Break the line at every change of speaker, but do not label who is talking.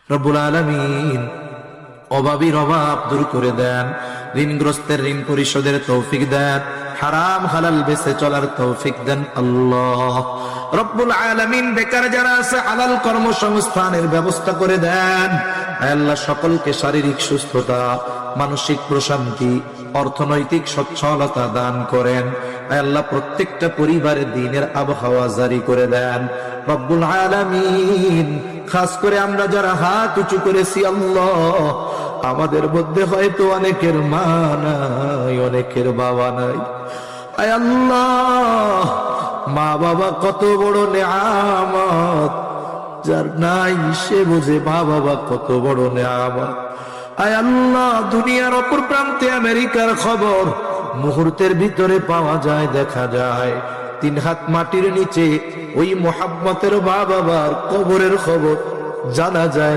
রব্বুল আলামিন অভাবীর অভাব দূর করে দেন, ঋণগ্রস্তের ঋণ পরিশোধের তৌফিক দেন, হারাম হালাল বেঁচে চলার তৌফিক দেন আল্লাহ রব্বুল আলামিন। বেকার যারা আছে হালাল কর্মসংস্থানের ব্যবস্থা করে দেন আল্লাহ। সকলকে শারীরিক সুস্থতা, মানসিক প্রশান্তি, অর্থনৈতিক সচ্ছলতা দান করেন আল্লাহ। প্রত্যেকটা পরিবারে দ্বীনের আবহাওয়া জারি করে দেন রব্বুল আলামিন। খাস করে আমরা যারা হাত উঁচু করেছি আল্লাহ, আমাদের মধ্যে হয়তো অনেকের মা নাই, অনেকের বাবা নাই। আয় আল্লাহ, মা বাবা কত বড় নেয়ামত, যার নাই সে বুঝে মা বাবা কত বড় নেয়ামত। আয় আল্লাহ, দুনিয়ার অপর প্রান্তে আমেরিকার খবর মুহূর্তের ভিতরে পাওয়া যায়, দেখা যায়। 3 হাত মাটির নিচে ওই মোহাম্মতের মা বাবার কবরের খবর জানা যায়।